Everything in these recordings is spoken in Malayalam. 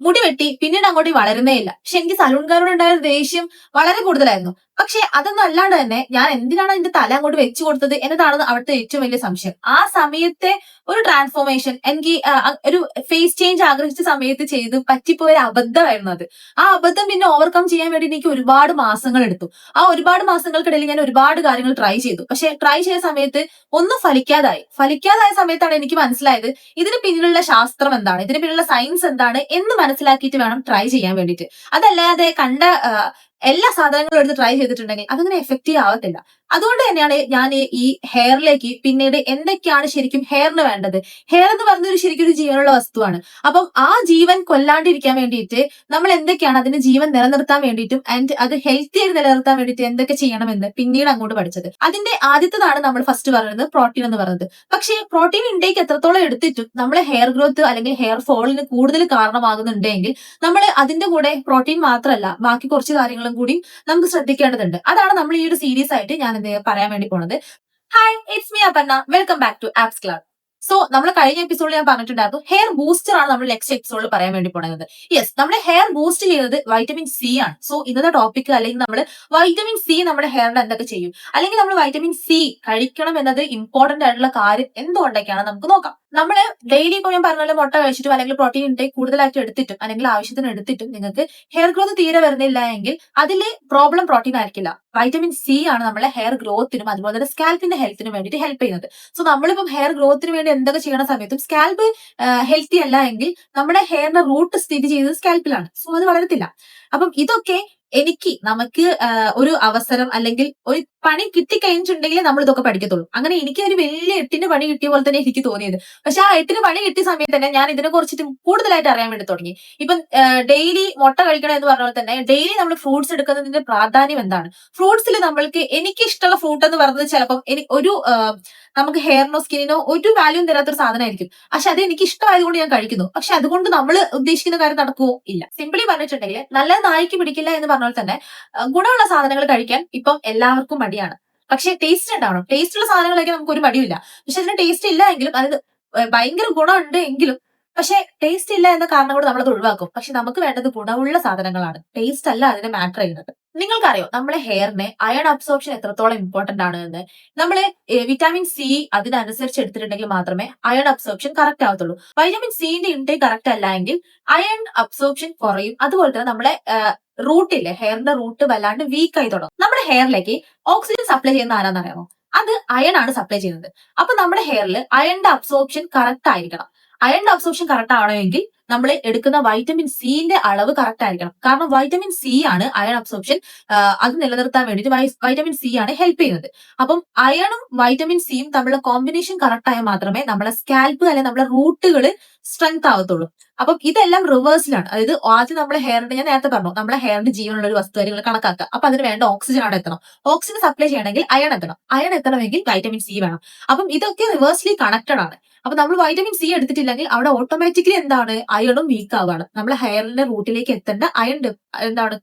മുടി വെട്ടി പിന്നീട് അങ്ങോട്ട് വളരുന്നേ ഇല്ല. പക്ഷെ എനിക്ക് സലൂൺകാരോട് ഉണ്ടായ ദേഷ്യം വളരെ കൂടുതലായിരുന്നു. പക്ഷെ അതൊന്നും അല്ലാണ്ട് തന്നെ ഞാൻ എന്തിനാണ് അതിന്റെ തല അങ്ങോട്ട് വെച്ചു കൊടുത്തത് എന്നതാണ് അവിടുത്തെ ഏറ്റവും വലിയ സംശയം. ആ സമയത്തെ ഒരു ട്രാൻസ്ഫോർമേഷൻ എനിക്ക് ഒരു ഫേസ് ചേഞ്ച് ആഗ്രഹിച്ച സമയത്ത് ചെയ്ത് പറ്റിപ്പോയ ഒരു അബദ്ധമായിരുന്നു അത്. ആ അബദ്ധം പിന്നെ ഓവർകം ചെയ്യാൻ വേണ്ടി എനിക്ക് ഒരുപാട് മാസങ്ങൾ എടുത്തു. ആ ഒരുപാട് മാസങ്ങൾക്കിടയിൽ ഞാൻ ഒരുപാട് കാര്യങ്ങൾ ട്രൈ ചെയ്തു. പക്ഷെ ട്രൈ ചെയ്ത സമയത്ത് ഒന്നും ഫലിക്കാതായി. ഫലിക്കാതായ സമയത്താണ് എനിക്ക് മനസ്സിലായത് ഇതിന് പിന്നിലുള്ള ശാസ്ത്രം എന്താണ്, ഇതിന് പിന്നിലുള്ള സയൻസ് എന്താണ് എന്ന് മനസ്സിലാക്കിയിട്ട് വേണം ട്രൈ ചെയ്യാൻ വേണ്ടിയിട്ട്. അതല്ലാതെ കണ്ട എല്ലാ സാധനങ്ങളും എടുത്ത് ട്രൈ ചെയ്തിട്ടുണ്ടെങ്കിൽ അതങ്ങനെ എഫക്റ്റീവ് ആവത്തില്ല. അതുകൊണ്ട് തന്നെയാണ് ഞാൻ ഈ ഹെയറിലേക്ക് പിന്നീട് എന്തൊക്കെയാണ് ശരിക്കും ഹെയറിന് വേണ്ടത്. ഹെയർ എന്ന് പറയുന്നത് ശരിക്കും ഒരു ജീവനുള്ള വസ്തുവാണ്. അപ്പം ആ ജീവൻ കൊല്ലാണ്ടിരിക്കാൻ വേണ്ടിയിട്ട് നമ്മൾ എന്തൊക്കെയാണ് അതിന്റെ ജീവൻ നിലനിർത്താൻ വേണ്ടിയിട്ടും ആൻഡ് അത് ഹെൽത്തി ആയിട്ട് നിലനിർത്താൻ വേണ്ടിയിട്ട് എന്തൊക്കെ ചെയ്യണമെന്ന് പിന്നീട് അങ്ങോട്ട് പഠിച്ചത്. അതിന്റെ ആദ്യത്തേതാണ് നമ്മൾ ഫസ്റ്റ് പറയുന്നത് പ്രോട്ടീൻ എന്ന് പറയുന്നത്. പക്ഷേ പ്രോട്ടീൻ ഇൻടേക്ക് എത്രത്തോളം എടുത്തിട്ടും നമ്മളെ ഹെയർ ഗ്രോത്ത് അല്ലെങ്കിൽ ഹെയർ ഫോളിന് കൂടുതൽ കാരണമാകുന്നുണ്ടെങ്കിൽ നമ്മൾ അതിന്റെ കൂടെ പ്രോട്ടീൻ മാത്രമല്ല ബാക്കി കുറച്ച് കാര്യങ്ങളും കൂടി നമുക്ക് ശ്രദ്ധിക്കേണ്ടതുണ്ട്. അതാണ് നമ്മൾ ഈ ഒരു സീരീസ് ആയിട്ട് ഞാൻ പറയാൻ വേണ്ടി പോണത്. Hi, it's me Aparna. Welcome back to apps club. So നമ്മൾ കഴിഞ്ഞ എപ്പിസോഡിൽ ഞാൻ പറഞ്ഞിട്ടുണ്ടായിരുന്നു ഹെയർ ബൂസ്റ്റർ ആണ് നമ്മൾ നെക്സ്റ്റ് എപ്പിസോഡിൽ പറയാൻ വേണ്ടി പോകുന്നത്. യെസ്, നമ്മുടെ ഹെയർ ബൂസ്റ്റ് ചെയ്യുന്നത് വൈറ്റമിൻ സി ആണ്. സോ ഇന്നത്തെ ടോപ്പിക് അല്ലെങ്കിൽ നമ്മൾ വൈറ്റമിൻ സി നമ്മുടെ ഹെയറിൽ എന്തൊക്കെ ചെയ്യും, അല്ലെങ്കിൽ നമ്മൾ വൈറ്റമിൻ സി കഴിക്കണം എന്നത് ഇമ്പോർട്ടന്റ് ആയിട്ടുള്ള കാര്യം എന്തുകൊണ്ടൊക്കെയാണ് നമുക്ക് നോക്കാം. നമ്മൾ ഡെയിലി ഇപ്പോൾ ഞാൻ പറഞ്ഞ മുട്ട കഴിച്ചിട്ടും അല്ലെങ്കിൽ പ്രോട്ടീൻ ഇൻടേക്ക് കൂടുതലായിട്ട് എടുത്തിട്ടും അല്ലെങ്കിൽ ആവശ്യത്തിന് എടുത്തിട്ടും നിങ്ങൾക്ക് ഹെയർ ഗ്രോത്ത് തീരെ വരുന്നില്ല എങ്കിൽ അതിൽ പ്രോബ്ലം പ്രോട്ടീൻ ആയിരിക്കില്ല. വൈറ്റമിൻ സി ആണ് നമ്മളെ ഹെയർ ഗ്രോത്തിനും അതുപോലെ തന്നെ സ്കാൽപ്പിന്റെ ഹെൽത്തിനും വേണ്ടിയിട്ട് ഹെൽപ്പ് ചെയ്യുന്നത്. സോ നമ്മളിപ്പം ഹെയർ ഗ്രോത്തിന് വേണ്ടി എന്തൊക്കെ ചെയ്യണ സമയത്തും സ്കാൽപ്പ് ഹെൽത്തി അല്ല എങ്കിൽ നമ്മുടെ ഹെയറിന്റെ റൂട്ട് സ്ഥിതി ചെയ്യുന്നത് സ്കാൽപ്പിലാണ്. സോ അത് വളരത്തില്ല. അപ്പം ഇതൊക്കെ നമുക്ക് ഒരു അവസരം അല്ലെങ്കിൽ ഒരു പണി കിട്ടിക്കഴിഞ്ഞിട്ടുണ്ടെങ്കിൽ നമ്മൾ ഇതൊക്കെ പഠിക്കത്തുള്ളൂ. അങ്ങനെ എനിക്ക് ഒരു വലിയ 8ന് പണി കിട്ടിയ പോലെ തന്നെ എനിക്ക് തോന്നിയത്. പക്ഷെ ആ 8ന് പണി കിട്ടിയ സമയത്ത് തന്നെ ഞാൻ ഇതിനെ കുറിച്ചിട്ട് കൂടുതലായിട്ട് അറിയാൻ വേണ്ടി തുടങ്ങി. ഇപ്പം ഡെയിലി മുട്ട കഴിക്കണം എന്ന് പറഞ്ഞ പോലെ തന്നെ ഡെയിലി നമ്മൾ ഫ്രൂട്ട്സ് എടുക്കുന്നതിന്റെ പ്രാധാന്യം എന്താണ്. ഫ്രൂട്ട്സിൽ എനിക്ക് ഇഷ്ടമുള്ള ഫ്രൂട്ട് എന്ന് പറയുന്നത് ചിലപ്പം ഒരു നമുക്ക് ഹെയറിനോ സ്കിന്നിനോ ഒരു വാല്യൂം തരാത്തൊരു സാധനമായിരിക്കും. പക്ഷെ അത് എനിക്ക് ഇഷ്ടമായതുകൊണ്ട് ഞാൻ കഴിക്കുന്നു. പക്ഷെ അതുകൊണ്ട് നമ്മൾ ഉദ്ദേശിക്കുന്ന കാര്യം നടക്കുമോ? ഇല്ല. സിംപിളി പറഞ്ഞിട്ടുണ്ടെങ്കിൽ നല്ല നായ്ക്ക് പിടിക്കില്ല എന്ന് പറഞ്ഞാൽ തന്നെ ഗുണമുള്ള സാധനങ്ങൾ കഴിക്കാൻ ഇപ്പം എല്ലാവർക്കും മടിയാണ്. പക്ഷെ ടേസ്റ്റ് ഉണ്ടാവണം. ടേസ്റ്റ് ഉള്ള സാധനങ്ങളൊക്കെ നമുക്ക് ഒരു മടിയില്ല. പക്ഷെ അതിന് ടേസ്റ്റ് ഇല്ല എങ്കിലും അത് ഭയങ്കര ഗുണമുണ്ട് എങ്കിലും പക്ഷെ ടേസ്റ്റ് ഇല്ല എന്ന കാരണം കൊണ്ട് നമ്മളത് ഒഴിവാക്കും. പക്ഷെ നമുക്ക് വേണ്ടത് ഗുണമുള്ള സാധനങ്ങളാണ്. ടേസ്റ്റ് അല്ല അതിനെ മാറ്റർ ചെയ്യുന്നത്. നിങ്ങൾക്കറിയോ നമ്മളെ ഹെയറിന് അയൺ അബ്സോർപ്ഷൻ എത്രത്തോളം ഇമ്പോർട്ടന്റ് ആണ് എന്ന്. നമ്മള് വിറ്റാമിൻ സി അതിനനുസരിച്ച് എടുത്തിട്ടുണ്ടെങ്കിൽ മാത്രമേ അയൺ അബ്സോർപ്ഷൻ കറക്റ്റ് ആവത്തുള്ളൂ. വൈറ്റമിൻ സിന്റെ ഇൻടേക്ക് കറക്റ്റ് അല്ല എങ്കിൽ അയൺ അബ്സോർപ്ഷൻ കുറയും. അതുപോലെ തന്നെ നമ്മളെ റൂട്ടില്ലേ, ഹെയറിന്റെ റൂട്ട് വല്ലാണ്ട് വീക്ക് ആയി തുടങ്ങും. നമ്മുടെ ഹെയറിലേക്ക് ഓക്സിജൻ സപ്ലൈ ചെയ്യുന്ന ആരാന്നറിയാമോ? അത് അയൺ ആണ് സപ്ലൈ ചെയ്യുന്നത്. അപ്പൊ നമ്മുടെ ഹെയറിൽ അയണിന്റെ അബ്സോർപ്ഷൻ കറക്റ്റ് ആയിരിക്കണം. അയണിന്റെ അബ്സോർപ്ഷൻ കറക്റ്റ് ആവണമെങ്കിൽ നമ്മൾ എടുക്കുന്ന വൈറ്റമിൻ സിന്റെ അളവ് കറക്റ്റ് ആയിരിക്കണം. കാരണം വൈറ്റമിൻ സി ആണ് അയൺ അബ്സോർപ്ഷൻ അത് നിലനിർത്താൻ വേണ്ടിയിട്ട് വൈറ്റമിൻ സി ആണ് ഹെൽപ്പ് ചെയ്യുന്നത്. അപ്പം അയണും വൈറ്റമിൻ സിയും തമ്മിലുള്ള കോമ്പിനേഷൻ കറക്റ്റ് ആയാൽ മാത്രമേ നമ്മളെ സ്കാൽപ്പ് അല്ലെങ്കിൽ നമ്മുടെ റൂട്ടുകൾ സ്ട്രെങ്ത് ആവത്തുള്ളൂ. അപ്പം ഇതെല്ലാം റിവേഴ്സിലാണ്. അതായത് ആദ്യം നമ്മളെ ഹെയറിന്റെ, ഞാൻ നേരത്തെ പറഞ്ഞു നമ്മളെ ഹെയറിന്റെ ജീവനുള്ള ഒരു വസ്തു കാര്യങ്ങൾ കണക്കാക്കുക. അപ്പൊ അതിന് വേണ്ട ഓക്സിജൻ അവിടെ എത്തണം. ഓക്സിജൻ സപ്ലൈ ചെയ്യണമെങ്കിൽ അയൺ എത്തണം. അയൺ എത്തണമെങ്കിൽ വൈറ്റമിൻ സി വേണം. അപ്പം ഇതൊക്കെ റിവേഴ്സ്ലി കണക്റ്റഡ് ആണ്. അപ്പൊ നമ്മൾ വൈറ്റമിൻ സി എടുത്തിട്ടില്ലെങ്കിൽ അവിടെ ഓട്ടോമാറ്റിക്കലി എന്താണ് അയണും വീക്ക് ആവുകയാണ്. നമ്മുടെ ഹെയറിന്റെ റൂട്ടിലേക്ക് എത്തേണ്ട അയൺ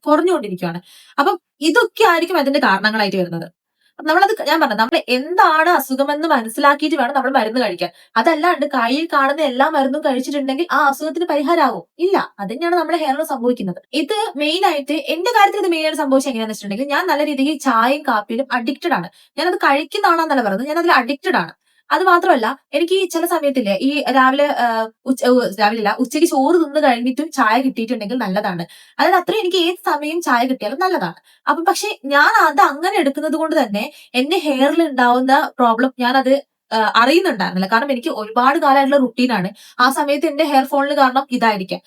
കുറഞ്ഞുകൊണ്ടിരിക്കുകയാണ്. അപ്പം ഇതൊക്കെ ആയിരിക്കും അതിന്റെ കാരണങ്ങളായിട്ട് വരുന്നത്. ഞാൻ പറഞ്ഞു നമ്മൾ എന്താണ് അസുഖമെന്ന് മനസ്സിലാക്കിയിട്ട് വേണം നമ്മൾ മരുന്ന് കഴിക്കാൻ. അതല്ലാണ്ട് കയ്യിൽ കാണുന്ന എല്ലാ മരുന്നും കഴിച്ചിട്ടുണ്ടെങ്കിൽ ആ അസുഖത്തിന് പരിഹാരമാകും ഇല്ല. അത് തന്നെയാണ് നമ്മുടെ ഹെയറിന് സംഭവിക്കുന്നത്. ഇത് മെയിൻ ആയിട്ട് എന്റെ കാര്യത്തിൽ ഇത് മെയിൻ ആയിട്ട് സംഭവിച്ചത് എങ്ങനെയാണെന്ന് വെച്ചിട്ടുണ്ടെങ്കിൽ ഞാൻ നല്ല രീതിക്ക് ചായയും കാപ്പിയിലും അഡിക്റ്റഡ് ആണ്. ഞാനത് കഴിക്കുന്നതാണെന്നല്ല പറയുന്നത്, ഞാൻ അതിൽ അഡിക്റ്റഡ് ആണ്. അത് മാത്രമല്ല എനിക്ക് ചില സമയത്തില്ലേ ഈ രാവിലെ ഉച്ചയ്ക്ക് ചോറ് തിന്ന് കഴിഞ്ഞിട്ടും ചായ കിട്ടിയിട്ടുണ്ടെങ്കിൽ നല്ലതാണ്. അതായത് അത്രയും എനിക്ക് ഏത് സമയം ചായ കിട്ടിയാലും നല്ലതാണ്. അപ്പൊ പക്ഷെ ഞാൻ അത് അങ്ങനെ എടുക്കുന്നത് കൊണ്ട് തന്നെ എന്റെ ഹെയറിൽ ഉണ്ടാവുന്ന പ്രോബ്ലം ഞാനത് അറിയുന്നുണ്ടായിരുന്നില്ല. കാരണം എനിക്ക് ഒരുപാട് കാലമായിട്ടുള്ള റുട്ടീനാണ്. ആ സമയത്ത് എന്റെ ഹെയർ ഫോളിന് കാരണം ഇതായിരിക്കാം.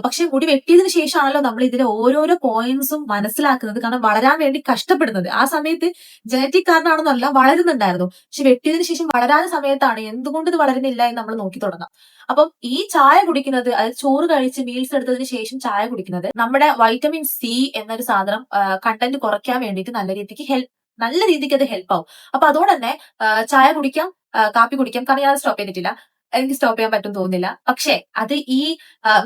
പക്ഷെ മുടി വെട്ടിയതിനു ശേഷമാണല്ലോ നമ്മൾ ഇതിന്റെ ഓരോരോ പോയിന്റ്സും മനസ്സിലാക്കുന്നത്. കാരണം വളരാൻ വേണ്ടി കഷ്ടപ്പെടുന്നത് ആ സമയത്ത് ജനറ്റിക് കാരണമാണെന്നല്ല, വളരുന്നുണ്ടായിരുന്നു. പക്ഷെ വെട്ടിയതിനു ശേഷം വളരാൻ സമയത്താണ് എന്തുകൊണ്ട് ഇത് വളരുന്നില്ല എന്ന് നമ്മൾ നോക്കി തുടങ്ങാം. അപ്പം ഈ ചായ കുടിക്കുന്നത്, അതായത് ചോറ് കഴിച്ച് മീൽസ് എടുത്തതിന് ശേഷം ചായ കുടിക്കുന്നത് നമ്മുടെ വൈറ്റമിൻ സി എന്നൊരു സാധനം കണ്ടന്റ് കുറയ്ക്കാൻ വേണ്ടിയിട്ട് നല്ല രീതിക്ക് അത് ഹെൽപ്പ് ആവും. അപ്പൊ അതുകൊണ്ട് തന്നെ ചായ കുടിക്കാം, കാപ്പി കുടിക്കാം. കാരണം ഞാൻ സ്റ്റോപ്പ് ചെയ്തിട്ടില്ല, എനിക്ക് സ്റ്റോപ്പ് ചെയ്യാൻ പറ്റും തോന്നുന്നില്ല. പക്ഷെ അത് ഈ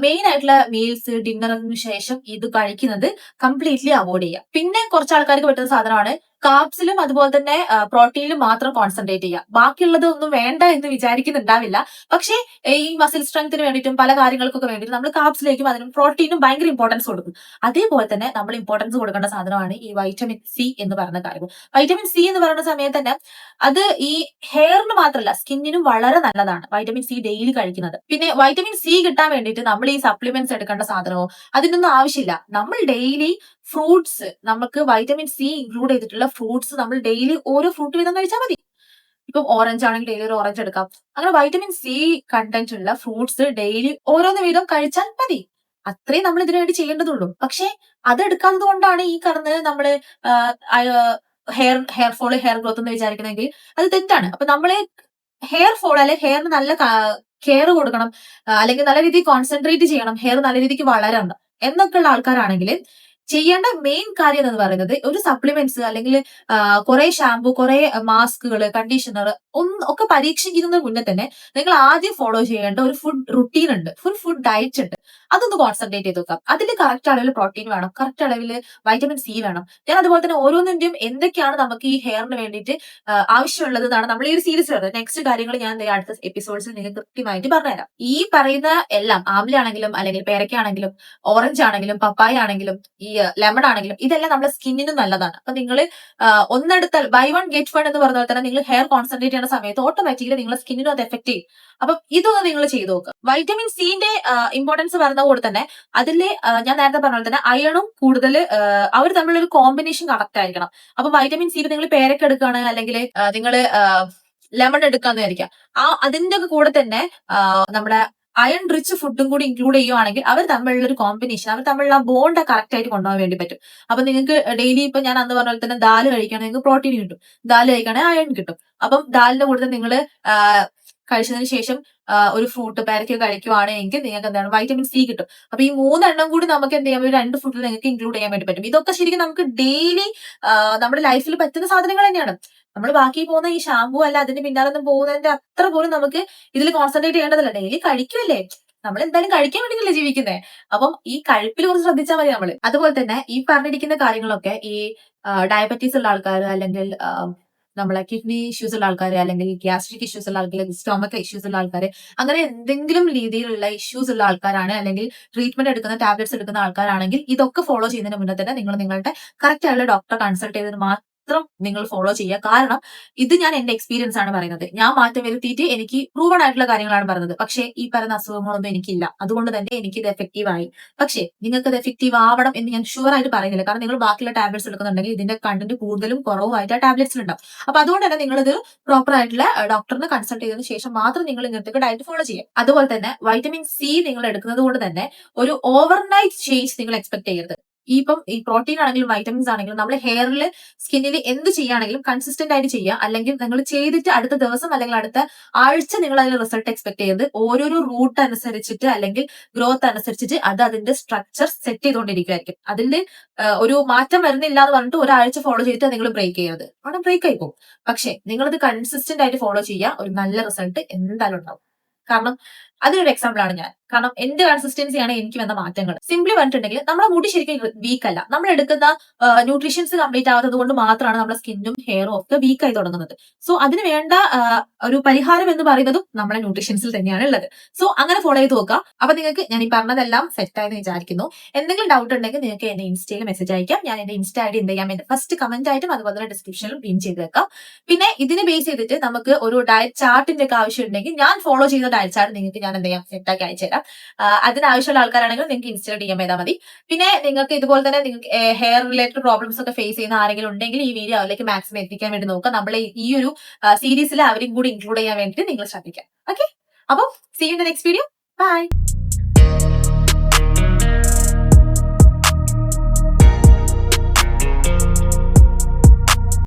മെയിൻ ആയിട്ടുള്ള മീൽസ് ഡിന്നറിന് ശേഷം ഇത് കഴിക്കുന്നത് കംപ്ലീറ്റ്ലി അവോയ്ഡ് ചെയ്യാം. പിന്നെ കുറച്ച് ആൾക്കാർക്ക് പറ്റുന്ന സാധനമാണ് കാർബ്സിലും അതുപോലെ തന്നെ പ്രോട്ടീനിലും മാത്രം കോൺസെൻട്രേറ്റ് ചെയ്യുക. ബാക്കിയുള്ളത് ഒന്നും വേണ്ട എന്ന് വിചാരിക്കുന്നുണ്ടാവില്ല. പക്ഷേ ഈ മസിൽ സ്ട്രെങ്ത്തിന് വേണ്ടിയിട്ടും പല കാര്യങ്ങൾക്കൊക്കെ വേണ്ടിയിട്ട് നമ്മൾ കാർബ്സിലേക്കും അതിനും പ്രോട്ടീനും ഭയങ്കര ഇമ്പോർട്ടൻസ് കൊടുക്കും. അതേപോലെ തന്നെ നമ്മൾ ഇമ്പോർട്ടൻസ് കൊടുക്കേണ്ട സാധനമാണ് ഈ വൈറ്റമിൻ സി എന്ന് പറയുന്ന കാര്യം. വൈറ്റമിൻ സി എന്ന് പറയുന്ന സമയത്ത് തന്നെ അത് ഈ ഹെയറിന് മാത്രമല്ല സ്കിന്നിനും വളരെ നല്ലതാണ് വൈറ്റമിൻ സി ഡെയിലി കഴിക്കുന്നത്. പിന്നെ വൈറ്റമിൻ സി കിട്ടാൻ വേണ്ടിയിട്ട് നമ്മൾ ഈ സപ്ലിമെന്റ്സ് എടുക്കേണ്ട സാധനമോ അതിനൊന്നും ആവശ്യമില്ല. നമ്മൾ ഡെയിലി ഫ്രൂട്ട്സ്, നമുക്ക് വൈറ്റമിൻ സി ഇൻക്ലൂഡ് ചെയ്തിട്ടുള്ള ഫ്രൂട്ട്സ് നമ്മൾ ഡെയിലി ഓരോ ഫ്രൂട്ട് വീതം കഴിച്ചാൽ മതി. ഇപ്പം ഓറഞ്ച് ആണെങ്കിൽ ഡെയിലി ഒരു ഓറഞ്ച് എടുക്കാം. അങ്ങനെ വൈറ്റമിൻ സി കണ്ടന്റ് ഉള്ള ഫ്രൂട്ട്സ് ഡെയിലി ഓരോന്ന് വീതം കഴിച്ചാൽ മതി. അത്രേ നമ്മൾ ഇതിനു വേണ്ടി ചെയ്യേണ്ടതുള്ളൂ. പക്ഷെ അതെടുക്കാത്തത് കൊണ്ടാണ് ഈ പറഞ്ഞത് നമ്മള് ഹെയർ ഫോള്, ഹെയർ ഗ്രോത്ത് എന്ന് വിചാരിക്കണമെങ്കിൽ അത് തെറ്റാണ്. അപ്പൊ നമ്മള് ഹെയർ ഫോൾ അല്ലെങ്കിൽ ഹെയറിന് നല്ല കെയർ കൊടുക്കണം, അല്ലെങ്കിൽ നല്ല രീതിയിൽ കോൺസെൻട്രേറ്റ് ചെയ്യണം, ഹെയർ നല്ല രീതിക്ക് വളരണം എന്നൊക്കെയുള്ള ആൾക്കാരാണെങ്കിൽ ചെയ്യേണ്ട മെയിൻ കാര്യം എന്ന് പറയുന്നത് ഒരു സപ്ലിമെന്റ്സ് അല്ലെങ്കിൽ കുറെ ഷാമ്പു, കുറെ മാസ്കുകൾ, കണ്ടീഷണർ ഒക്കെ പരീക്ഷിക്കുന്നതിന് മുന്നേ തന്നെ നിങ്ങൾ ആദ്യം ഫോളോ ചെയ്യേണ്ട ഒരു ഫുഡ് റുട്ടീൻ ഉണ്ട്, ഫുഡ് ഡയറ്റ് ഉണ്ട്. അതൊന്ന് കോൺസെൻട്രേറ്റ് ചെയ്ത് നോക്കാം. അതിൽ കറക്റ്റ് അളവിൽ പ്രോട്ടീൻ വേണം, കറക്റ്റ് അളവിൽ വൈറ്റമിൻ സി വേണം. ഞാൻ അതുപോലെ തന്നെ ഓരോന്നിന്റെയും എന്തൊക്കെയാണ് നമുക്ക് ഈ ഹെയറിന് വേണ്ടിയിട്ട് ആവശ്യമുള്ളത് എന്നാണ് നമ്മൾ ഈ ഒരു സീരീസ് വരുന്നത്. നെക്സ്റ്റ് കാര്യങ്ങൾ ഞാൻ അടുത്ത എപ്പിസോഡ്സിൽ നിങ്ങൾക്ക് കൃത്യമായിട്ട് പറഞ്ഞുതരാം. ഈ പറയുന്ന എല്ലാം ആംല ആണെങ്കിലും അല്ലെങ്കിൽ പേരയ്ക്കാണെങ്കിലും ഓറഞ്ച് ആണെങ്കിലും പപ്പായ ആണെങ്കിലും ഈ ലെമൺ ആണെങ്കിലും ഇതെല്ലാം നമ്മുടെ സ്കിന്നിനും നല്ലതാണ്. അപ്പൊ നിങ്ങൾ ഒന്നെടുത്താൽ ബൈ വൺ ഗെറ്റ് വൺ എന്ന് പറഞ്ഞ പോലെ തന്നെ നിങ്ങൾ ഹെയർ കോൺസെൻട്രേറ്റ് ചെയ്യുന്ന സമയത്ത് ഓട്ടോമാറ്റിക്കലി നിങ്ങളുടെ സ്കിന്നിനും അത് എഫക്ട് ചെയ്യും. അപ്പം ഇതൊന്ന് നിങ്ങൾ ചെയ്തു നോക്കുക. വൈറ്റമിൻ സിന്റെ ഇമ്പോർട്ടൻസ് പറഞ്ഞ പോലെ തന്നെ അതില് ഞാൻ നേരത്തെ പറഞ്ഞ പോലെ തന്നെ അയണും കൂടുതൽ അവർ തമ്മിലൊരു കോമ്പിനേഷൻ കറക്റ്റ് ആയിരിക്കണം. അപ്പൊ വൈറ്റമിൻ സിയിൽ നിങ്ങൾ പേരൊക്കെ എടുക്കുകയാണ് അല്ലെങ്കിൽ നിങ്ങൾ ലെമൺ എടുക്കാന്ന് വിചാരിക്കാം, അതിന്റെ ഒക്കെ കൂടെ തന്നെ നമ്മുടെ അയൺ റിച്ച് ഫുഡും കൂടി ഇൻക്ലൂഡ് ചെയ്യുവാണെങ്കിൽ അവർ തമ്മിലുള്ള ഒരു കോമ്പിനേഷൻ, അവർ തമ്മിലുള്ള ബോണ്ട് കറക്റ്റ് ആയിട്ട് കൊണ്ടുപോകാൻ വേണ്ടി പറ്റും. അപ്പൊ നിങ്ങൾക്ക് ഡെയിലി ഇപ്പൊ ഞാൻ അന്ന് പറഞ്ഞ പോലെ തന്നെ ദാല് കഴിക്കുകയാണെങ്കിൽ നിങ്ങൾക്ക് പ്രോട്ടീൻ കിട്ടും, ദാല് കഴിക്കുകയാണെങ്കിൽ അയൺ കിട്ടും. അപ്പം ദാലിന്റെ കൂടെ നിങ്ങൾ കഴിച്ചതിന് ശേഷം ഒരു ഫ്രൂട്ട് പേരയ്ക്ക് കഴിക്കുവാണെങ്കിൽ നിങ്ങൾക്ക് എന്താണ് വൈറ്റമിൻ സി കിട്ടും. അപ്പൊ ഈ 3 എണ്ണം കൂടി നമുക്ക് എന്ത് ചെയ്യാം, ഒരു 2 ഫുഡിൽ നിങ്ങൾക്ക് ഇൻക്ലൂഡ് ചെയ്യാൻ വേണ്ടി പറ്റും. ഇതൊക്കെ ശരിക്കും നമുക്ക് ഡെയിലി നമ്മുടെ ലൈഫിൽ പറ്റുന്ന സാധനങ്ങൾ തന്നെയാണ്. നമ്മൾ ബാക്കി പോകുന്ന ഈ ഷാമ്പു അല്ല അതിന്റെ പിന്നാലൊന്നും പോകുന്നതിന്റെ അത്ര പോലും നമുക്ക് ഇതിൽ കോൺസെൻട്രേറ്റ് ചെയ്യേണ്ടതല്ല. ഡെയിലി കഴിക്കുമല്ലേ, നമ്മൾ എന്തായാലും കഴിക്കാൻ വേണ്ടിയല്ലേ ജീവിക്കുന്നത്. അപ്പം ഈ കഴിപ്പിൽ കുറച്ച് ശ്രദ്ധിച്ചാൽ മതി നമ്മൾ. അതുപോലെ തന്നെ ഈ പറഞ്ഞിരിക്കുന്ന കാര്യങ്ങളൊക്കെ ഈ ഡയബറ്റീസ് ഉള്ള ആൾക്കാർ അല്ലെങ്കിൽ നമ്മളെ കിഡ്നി ഇഷ്യൂസ് ഉള്ള ആൾക്കാർ അല്ലെങ്കിൽ ഗ്യാസ്ട്രിക് ഇഷ്യൂസ് ഉള്ള ആൾക്കാർ, സ്റ്റൊമക് ഇഷ്യൂസ് ഉള്ള ആൾക്കാർ, അങ്ങനെ എന്തെങ്കിലും രീതിയിലുള്ള ഇഷ്യൂസ് ഉള്ള ആൾക്കാരാണ് അല്ലെങ്കിൽ ട്രീറ്റ്മെന്റ് എടുക്കുന്ന ടാബ്ലറ്റ്സ് എടുക്കുന്ന ആൾക്കാരാണെങ്കിൽ ഇതൊക്കെ ഫോളോ ചെയ്യുന്നതിന് മുന്നേ തന്നെ നിങ്ങൾ നിങ്ങളുടെ കറക്റ്റ് ആയിട്ടുള്ള ഡോക്ടറെ കൺസൾട്ട് ചെയ്തതിന് മാത്രം നിങ്ങൾ ഫോളോ ചെയ്യുക. കാരണം ഇത് ഞാൻ എന്റെ എക്സ്പീരിയൻസ് ആണ് പറയുന്നത്. ഞാൻ മാറ്റം വരുത്തിയിട്ട് എനിക്ക് പ്രൂവൺ ആയിട്ടുള്ള കാര്യങ്ങളാണ് പറയുന്നത്. പക്ഷേ ഈ പറയുന്ന അസുഖങ്ങളൊന്നും എനിക്കില്ല, അതുകൊണ്ട് തന്നെ എനിക്ക് ഇത് എഫക്റ്റീവ് ആയി. പക്ഷേ നിങ്ങൾക്ക് ഇത് എഫക്റ്റീവ് ആവണം എന്ന് ഞാൻ ഷുവർ ആയിട്ട് പറയുന്നില്ല. കാരണം നിങ്ങൾ ബാക്കിയുള്ള ടാബ്ലറ്റ്സ് എടുക്കുന്നുണ്ടെങ്കിൽ ഇതിന്റെ കണ്ടന്റ് കൂടുതലും കുറവുമായിട്ട് ആ ടാബ്ലറ്റ്സിൽ ഉണ്ടാവും. അപ്പൊ അതുകൊണ്ട് തന്നെ നിങ്ങൾ ഇത് പ്രോപ്പർ ആയിട്ടുള്ള ഡോക്ടറിനെ കൺസൾട്ട് ചെയ്തതിനു ശേഷം മാത്രം നിങ്ങൾ ഇങ്ങനത്തെ ഡയറ്റ് ഫോളോ ചെയ്യുക. അതുപോലെ തന്നെ വൈറ്റമിൻ സി നിങ്ങൾ എടുക്കുന്നത് കൊണ്ട് തന്നെ ഒരു ഓവർനൈറ്റ് ചേഞ്ച് നിങ്ങൾ എക്സ്പെക്ട് ചെയ്യരുത്. ഇപ്പം ഈ പ്രോട്ടീൻ ആണെങ്കിലും വൈറ്റമിൻസ് ആണെങ്കിലും നമ്മൾ ഹെയറിൽ, സ്കിന്നിൽ എന്ത് ചെയ്യുകയാണെങ്കിലും കൺസിസ്റ്റന്റ് ആയിട്ട് ചെയ്യുക. അല്ലെങ്കിൽ നിങ്ങൾ ചെയ്തിട്ട് അടുത്ത ദിവസം അല്ലെങ്കിൽ അടുത്ത ആഴ്ച നിങ്ങൾ അതിന് റിസൾട്ട് എക്സ്പെക്ട് ചെയ്യരുത്. ഓരോരോ റൂട്ട് അനുസരിച്ചിട്ട് അല്ലെങ്കിൽ ഗ്രോത്ത് അനുസരിച്ചിട്ട് അത് അതിന്റെ സ്ട്രക്ചർ സെറ്റ് ചെയ്തുകൊണ്ടിരിക്കുമായിരിക്കും. അതിൽ ഒരു മാറ്റം വരുന്നില്ല എന്ന് പറഞ്ഞിട്ട് ഒരാഴ്ച ഫോളോ ചെയ്തിട്ട് നിങ്ങൾ ബ്രേക്ക് ചെയ്യരുത്, അവിടെ ബ്രേക്ക് ആയി പോകും. പക്ഷെ നിങ്ങളത് കൺസിസ്റ്റന്റ് ആയിട്ട് ഫോളോ ചെയ്യുക, ഒരു നല്ല റിസൾട്ട് എന്തായാലും ഉണ്ടാവും. കാരണം അതിനൊരു എക്സാമ്പിൾ ആണ് ഞാൻ. കാരണം എന്റെ കൺസിസ്റ്റൻസിയാണ് എനിക്ക് വന്ന മാറ്റങ്ങൾ. സിംപ്ലി പറഞ്ഞിട്ടുണ്ടെങ്കിൽ നമ്മുടെ മുടി ശരിക്കും വീക്ക് അല്ല, നമ്മൾ എടുക്കുന്ന ന്യൂട്രീഷൻസ് കംപ്ലീറ്റ് ആവാത്തത് കൊണ്ട് മാത്രമാണ് നമ്മുടെ സ്കിന്നും ഹെയറും ഒക്കെ വീക്ക് ആയി തുടങ്ങുന്നത്. സോ അതിന് വേണ്ട ഒരു പരിഹാരം എന്ന് പറയുന്നതും നമ്മുടെ ന്യൂട്രീഷൻസിൽ തന്നെയാണ് ഉള്ളത്. സോ അങ്ങനെ ഫോളോ ചെയ്ത് നോക്കുക. അപ്പൊ നിങ്ങൾക്ക് ഞാൻ ഈ പറഞ്ഞതെല്ലാം സെറ്റ് ആയെന്ന് വിചാരിക്കുന്നു. എന്തെങ്കിലും ഡൗട്ട് ഉണ്ടെങ്കിൽ നിങ്ങൾക്ക് എന്റെ ഇൻസ്റ്റയിൽ മെസ്സേജ് അയക്കാം. ഞാൻ എന്റെ ഇൻസ്റ്റ ഐഡി എന്ത് ചെയ്യാം, എന്റെ ഫസ്റ്റ് കമന്റ് ആയിട്ടും അതുപോലെ തന്നെ ഡിസ്ക്രിപ്ഷനിലും പിൻ ചെയ്ത് വെക്കാം. പിന്നെ ഇതിനെ ബേസ് ചെയ്തിട്ട് നമുക്ക് ഒരു ഡയറ്റ് ചാർട്ടിന്റെ ഒക്കെ ആവശ്യം ഉണ്ടെങ്കിൽ ഞാൻ ഫോളോ ചെയ്യുന്ന ഡയറ്റ് ചാർട്ട് നിങ്ങൾക്ക് ഞാൻ എന്ത് ചെയ്യാം, സെറ്റ് ആക്കി അയച്ചുതരാം. അതിനാവശ്യമുള്ള ആൾക്കാരാണെങ്കിൽ നിങ്ങൾക്ക് ഇൻസ്റ്റയിൽ DM ചെയ്താൽ മതി. പിന്നെ നിങ്ങൾക്ക് ഇതുപോലെ തന്നെ നിങ്ങൾക്ക് ഹെയർ റിലേറ്റഡ് പ്രോബ്ലംസ് ഒക്കെ ഫേസ് ചെയ്യുന്ന ആരെങ്കിലും ഉണ്ടെങ്കിൽ ഈ വീഡിയോ അവരിലേക്ക് മാക്സിമം എത്തിക്കാൻ വേണ്ടി നോക്കുക. നമ്മൾ ഈ ഒരു സീരീസിൽ അവരും കൂടി ഇൻക്ലൂഡ് ചെയ്യാൻ വേണ്ടിയിട്ട് നിങ്ങൾ ശ്രദ്ധിക്കാം. ഓക്കെ, അപ്പം see you in the next video. By.